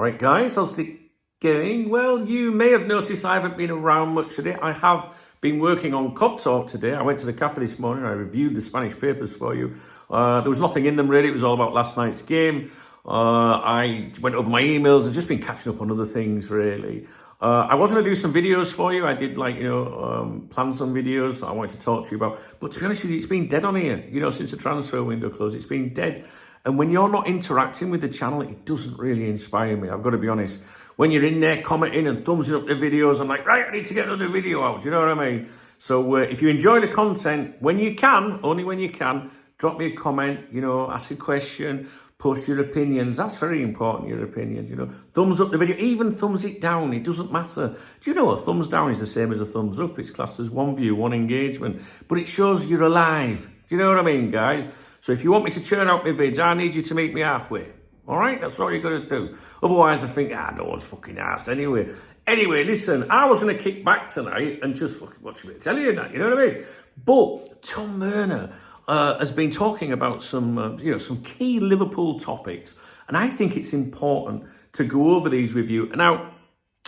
All right, guys, how's it going? Well, you may have noticed I haven't been around much today. I have been working on KopTalk today. I went to the cafe this morning. I reviewed the Spanish papers for you. There was nothing in them, really. It was all about last night's game. I went over my emails and just been catching up on other things, really. I was going to do some videos for you. I did, plan some videos I wanted to talk to you about. But to be honest with you, it's been dead on here. Since the transfer window closed, it's been dead. And when you're not interacting with the channel, it doesn't really inspire me. I've got to be honest. When you're in there commenting and thumbsing up the videos, I'm like, right, I need to get another video out. Do you know what I mean? So if you enjoy the content, when you can, only when you can, drop me a comment, ask a question, post your opinions. That's very important, your opinions, Thumbs up the video, even thumbs it down. It doesn't matter. Do you know a thumbs down is the same as a thumbs up? It's classed as one view, one engagement. But it shows you're alive. Do you know what I mean, guys? So if you want me to churn out my vids, I need you to meet me halfway. All right? That's all you're going to do. Otherwise, I think, no one's fucking asked anyway. Anyway, listen, I was going to kick back tonight and just fucking watch a bit of telly and that, you know what I mean? But Tom Werner has been talking about some key Liverpool topics. And I think it's important to go over these with you. Now,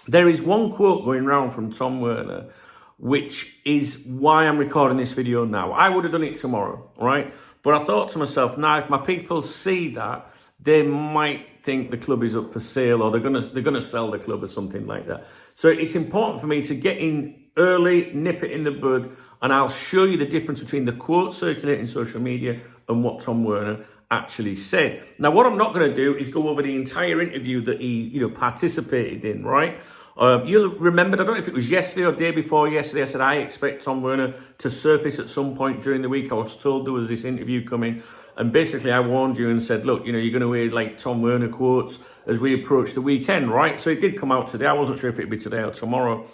there is one quote going around from Tom Werner, which is why I'm recording this video now. I would have done it tomorrow, all right? But I thought to myself, now if my people see that, they might think the club is up for sale or they're gonna sell the club or something like that. So it's important for me to get in early, nip it in the bud, and I'll show you the difference between the quote circulating social media and what Tom Werner actually said. Now, what I'm not going to do is go over the entire interview that he participated in, right? You'll remember, I don't know if it was yesterday or day before yesterday, I said I expect Tom Werner to surface at some point during the week. I was told there was this interview coming. And basically I warned you and said, look, you're going to hear Tom Werner quotes as we approach the weekend, right? So it did come out today. I wasn't sure if it'd be today or tomorrow.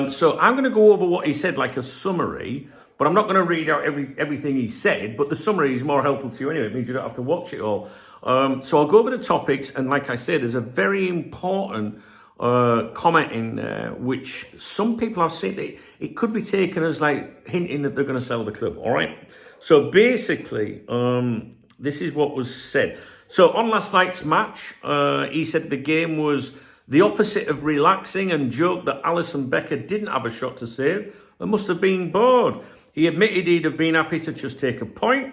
So I'm going to go over what he said like a summary, but I'm not going to read out everything he said, but the summary is more helpful to you anyway. It means you don't have to watch it all. So I'll go over the topics. And like I said, there's a very important comment in there, which some people have said that it could be taken as hinting that they're going to sell the club. All right. So basically, this is what was said. So on last night's match, he said the game was the opposite of relaxing and joked that Alisson Becker didn't have a shot to save and must have been bored. He admitted he'd have been happy to just take a point.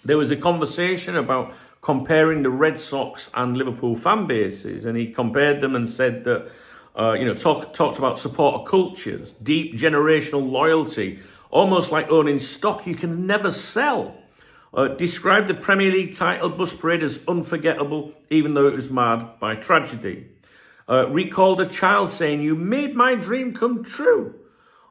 There was a conversation about comparing the Red Sox and Liverpool fan bases, and he compared them and said that, talked about supporter cultures, deep generational loyalty, almost like owning stock you can never sell. Described the Premier League title bus parade as unforgettable, even though it was marred by tragedy. Recalled a child saying, "You made my dream come true."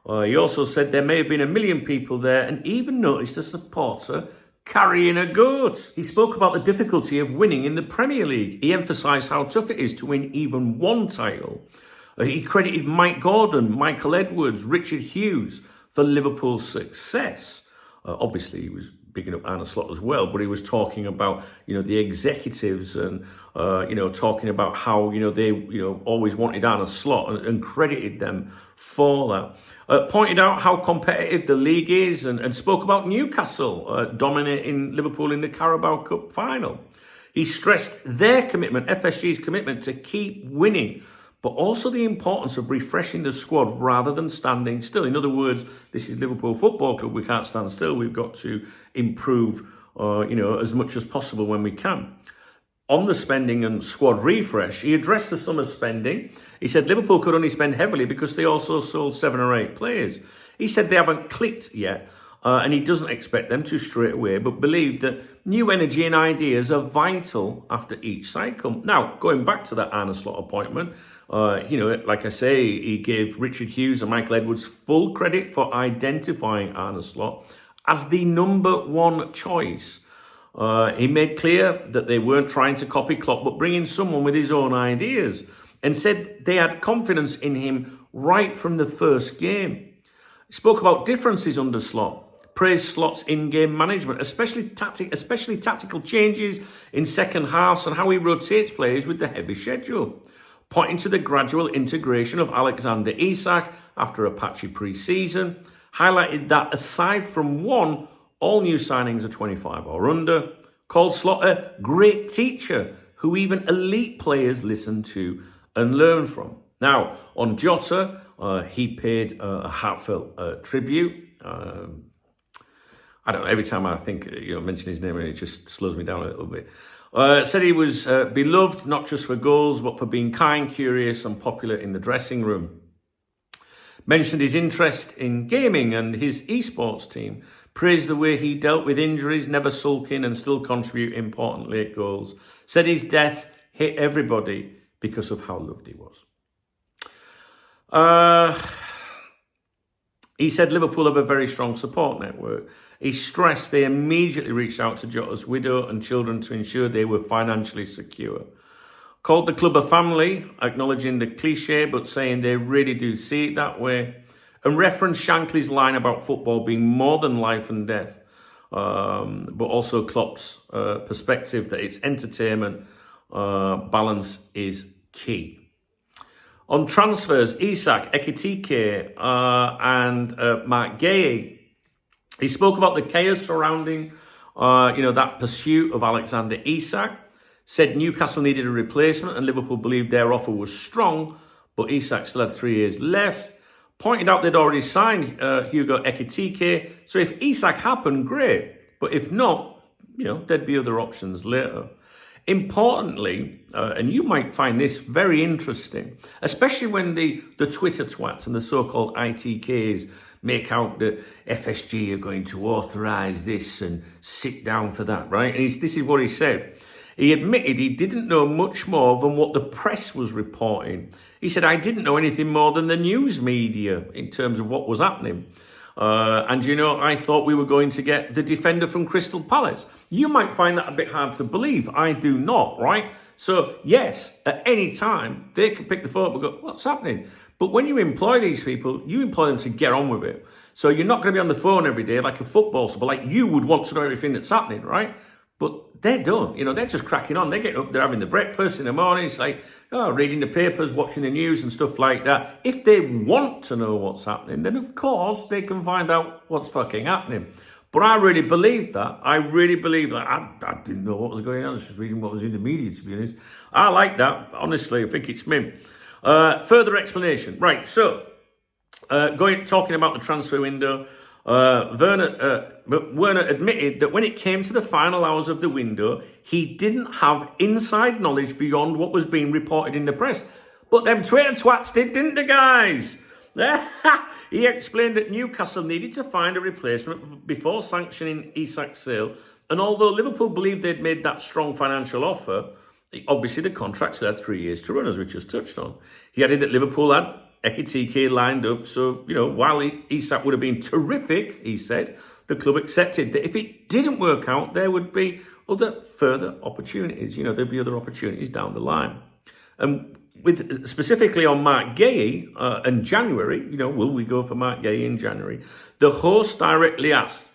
He also said there may have been 1 million people there and even noticed a supporter carrying a goat. He spoke about the difficulty of winning in the Premier League. He emphasised how tough it is to win even one title. He credited Mike Gordon, Michael Edwards, Richard Hughes for Liverpool's success. Obviously, he was bigging up Arne Slot as well, but he was talking about, the executives and, talking about how, they, always wanted Arne Slot and credited them for that. Pointed out how competitive the league is and spoke about Newcastle dominating Liverpool in the Carabao Cup final. He stressed their commitment, FSG's commitment to keep winning, but also the importance of refreshing the squad rather than standing still. In other words, this is Liverpool Football Club. We can't stand still. We've got to improve, as much as possible when we can. On the spending and squad refresh, he addressed the summer spending. He said Liverpool could only spend heavily because they also sold 7 or 8 players. He said they haven't clicked yet, and he doesn't expect them to straight away, but believed that new energy and ideas are vital after each cycle. Now, going back to that Arne Slot appointment, like I say, he gave Richard Hughes and Michael Edwards full credit for identifying Arne Slot as the number one choice. He made clear that they weren't trying to copy Klopp, but bring in someone with his own ideas, and said they had confidence in him right from the first game. He spoke about differences under Slot, praised Slot's in-game management, especially tactical changes in second halves and how he rotates players with the heavy schedule, pointing to the gradual integration of Alexander Isak after a patchy pre-season, highlighted that aside from one, all new signings are 25 or under, called Slot a great teacher who even elite players listen to and learn from. Now, on Jota, he paid a heartfelt tribute. I don't know, every time I think, mention his name, it just slows me down a little bit. Said he was beloved, not just for goals, but for being kind, curious, and popular in the dressing room. Mentioned his interest in gaming and his esports team. Praised the way he dealt with injuries, never sulking and still contribute important late goals. Said his death hit everybody because of how loved he was. He said Liverpool have a very strong support network. He stressed they immediately reached out to Jota's widow and children to ensure they were financially secure. Called the club a family, acknowledging the cliche, but saying they really do see it that way. And referenced Shankly's line about football being more than life and death, but also Klopp's perspective that it's entertainment, balance is key. On transfers, Isak, Ekitike and Mark Guéhi, he spoke about the chaos surrounding that pursuit of Alexander Isak. Said Newcastle needed a replacement and Liverpool believed their offer was strong, but Isak still had 3 years left. Pointed out they'd already signed Hugo Ekitike, so if Isak happened, great. But if not, there'd be other options later. Importantly, and you might find this very interesting, especially when the Twitter twats and the so-called ITKs make out that FSG are going to authorise this and sit down for that, right? And this is what he said. He admitted he didn't know much more than what the press was reporting. He said, I didn't know anything more than the news media in terms of what was happening. I thought we were going to get the defender from Crystal Palace. You might find that a bit hard to believe. I do not, right? So, yes, at any time, they can pick the phone up and go, what's happening? But when you employ these people, you employ them to get on with it. So you're not going to be on the phone every day like a football sub, like you would want to know everything that's happening, right? But they don't. They're just cracking on. They get up, they're having the breakfast in the morning. It's like, reading the papers, watching the news and stuff like that. If they want to know what's happening, then of course they can find out what's fucking happening. But I really believed that. I didn't know what was going on. I was just reading what was in the media, to be honest. I like that. Honestly, I think it's me. Further explanation. Right, so, talking about the transfer window, Werner admitted that when it came to the final hours of the window, he didn't have inside knowledge beyond what was being reported in the press. But them Twitter twats did, didn't they, guys? He explained that Newcastle needed to find a replacement before sanctioning Isak's sale, and although Liverpool believed they'd made that strong financial offer, obviously the contract still had 3 years to run, as we just touched on. He added that Liverpool had Ekitike lined up, so, while Isak would have been terrific, he said, the club accepted that if it didn't work out, there would be other further opportunities. There'd be other opportunities down the line. And with specifically on Mark Guéhi in January, will we go for Mark Guéhi in January? The host directly asked,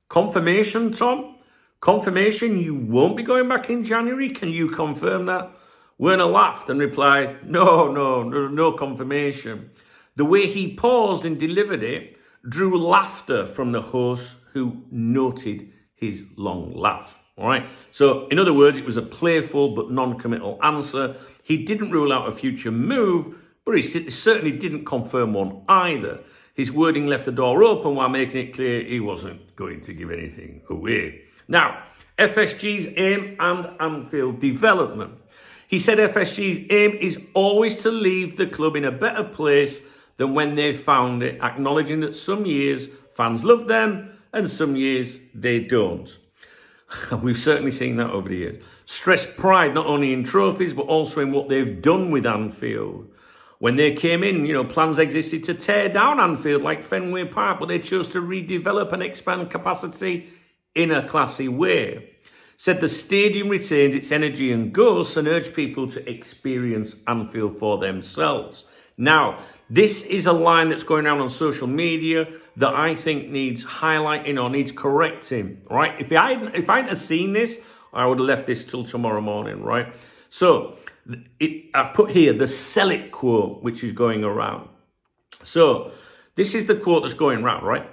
confirmation, Tom? Confirmation you won't be going back in January? Can you confirm that? Werner laughed and replied, no confirmation. The way he paused and delivered it drew laughter from the host, who noted his long laugh. All right. So, in other words, it was a playful but non-committal answer. He didn't rule out a future move, but he certainly didn't confirm one either. His wording left the door open while making it clear he wasn't going to give anything away. Now, FSG's aim and Anfield development. He said FSG's aim is always to leave the club in a better place than when they found it, acknowledging that some years fans love them and some years they don't. We've certainly seen that over the years. Stressed pride not only in trophies but also in what they've done with Anfield. When they came in, plans existed to tear down Anfield like Fenway Park, but they chose to redevelop and expand capacity in a classy way. Said the stadium retains its energy and ghosts and urged people to experience Anfield for themselves. Now, this is a line that's going around on social media that I think needs highlighting or needs correcting, right? If I hadn't have seen this, I would have left this till tomorrow morning, right? So, I've put here the sell it quote, which is going around. So, this is the quote that's going around, right?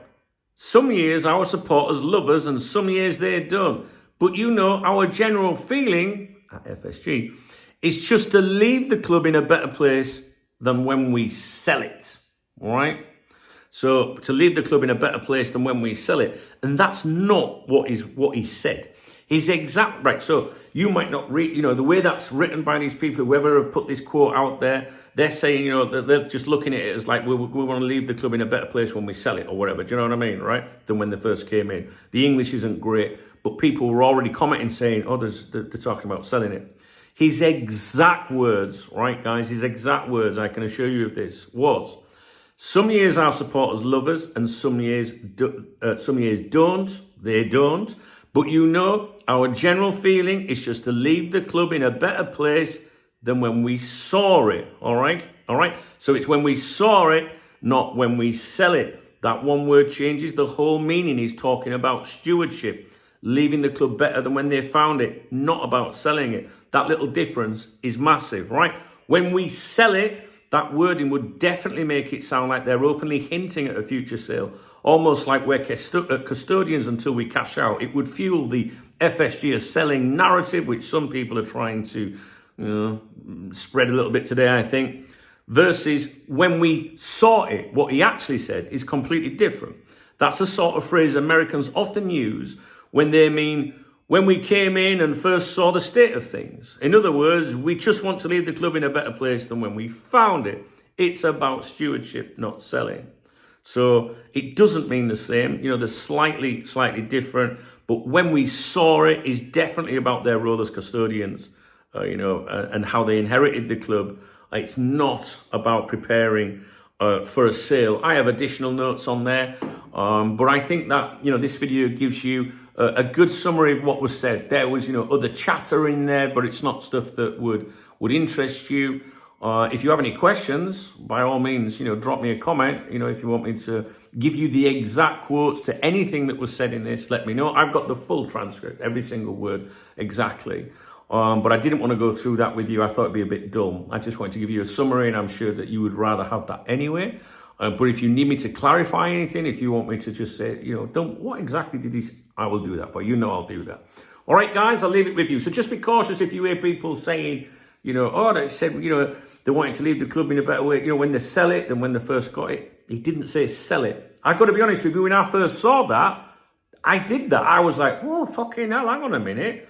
Some years our supporters love us and some years they don't. But our general feeling at FSG, is just to leave the club in a better place than when we sell it, all right? So to leave the club in a better place than when we sell it. And that's not what he said. His exact, right, so you might not read, the way that's written by these people, whoever have put this quote out there, they're saying, they're just looking at it as like, we want to leave the club in a better place when we sell it or whatever. Do you know what I mean, right? Than when they first came in. The English isn't great, but people were already commenting saying, they're talking about selling it. His exact words, right, guys, his exact words, I can assure you of this, was, some years our supporters love us and some years don't, they don't. But our general feeling is just to leave the club in a better place than when we saw it, all right? So it's when we saw it, not when we sell it. That one word changes the whole meaning. He's talking about stewardship, leaving the club better than when they found it, not about selling it. That little difference is massive, right? When we sell it, that wording would definitely make it sound like they're openly hinting at a future sale, almost like we're custodians until we cash out. It would fuel the FSG selling narrative, which some people are trying to spread a little bit today, I think, versus when we saw it, what he actually said is completely different. That's the sort of phrase Americans often use when they mean when we came in and first saw the state of things. In other words, we just want to leave the club in a better place than when we found it. It's about stewardship, not selling. So it doesn't mean the same. They're slightly different. But when we saw it, is definitely about their role as custodians, and how they inherited the club. It's not about preparing for a sale. I have additional notes on there, but I think that this video gives you a good summary of what was said. There was other chatter in there, but it's not stuff that would interest you. If you have any questions, by all means, drop me a comment. If you want me to give you the exact quotes to anything that was said in this, let me know. I've got the full transcript, every single word exactly. But I didn't want to go through that with you. I thought it'd be a bit dull. I just wanted to give you a summary, and I'm sure that you would rather have that anyway. But if you need me to clarify anything, if you want me to just say, what exactly did he say? I will do that for you. I'll do that. All right, guys, I'll leave it with you. So just be cautious if you hear people saying, they said, they wanted to leave the club in a better way, when they sell it than when they first got it. He didn't say sell it. I've got to be honest with you, when I first saw that, I did that. I was like, oh, fucking hell, hang on a minute.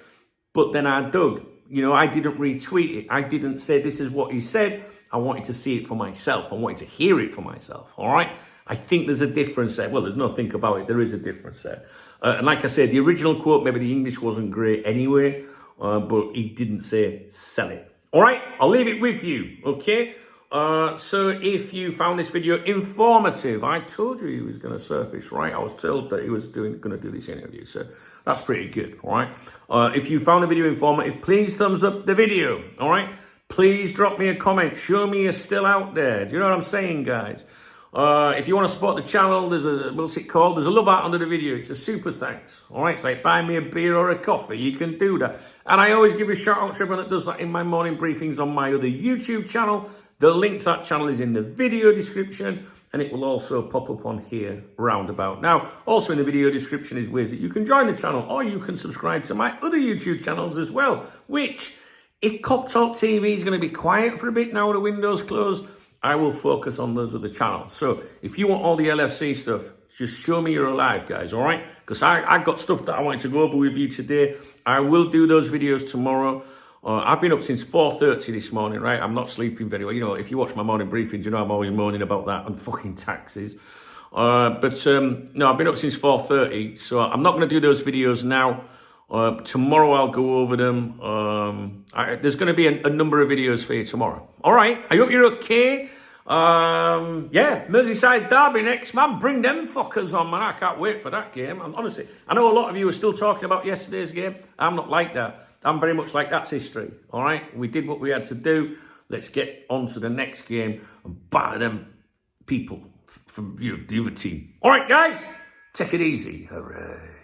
But then I dug. I didn't retweet it. I didn't say this is what he said. I wanted to see it for myself. I wanted to hear it for myself, all right? I think there's a difference there. Well, there's no think about it. There is a difference there. And like I said, the original quote, maybe the English wasn't great anyway, but he didn't say sell it. All right, I'll leave it with you, okay? So if you found this video informative, I told you he was going to surface, right? I was told that he was going to do this interview, so that's pretty good, all right? If you found the video informative, please thumbs up the video, all right? Please drop me a comment. Show me you're still out there. Do you know what I'm saying, guys? If you want to support the channel, there's what's it called? There's a love heart under the video. It's a super thanks. All right, it's like buy me a beer or a coffee. You can do that. And I always give a shout out to everyone that does that in my morning briefings on my other YouTube channel. The link to that channel is in the video description, and it will also pop up on here roundabout. Now, also in the video description is ways that you can join the channel, or you can subscribe to my other YouTube channels as well, which, if KopTalk TV is going to be quiet for a bit now the window's closed, I will focus on those other channels. So if you want all the LFC stuff, just show me you're alive, guys, all right? Because I've got stuff that I wanted to go over with you today. I will do those videos tomorrow. I've been up since 4:30 this morning, right? I'm not sleeping very well. If you watch my morning briefings, I'm always moaning about that and fucking taxes. No, I've been up since 4:30, so I'm not going to do those videos now. Tomorrow I'll go over them. There's going to be a number of videos for you tomorrow. All right, I hope you're okay. Yeah, Merseyside derby next, man. Bring them fuckers on, man. I can't wait for that game. Honestly, I know a lot of you are still talking about yesterday's game. I'm not like that. I'm very much like that's history. All right, we did what we had to do. Let's get on to the next game and batter them people from the other team. All right, guys, take it easy. Hooray.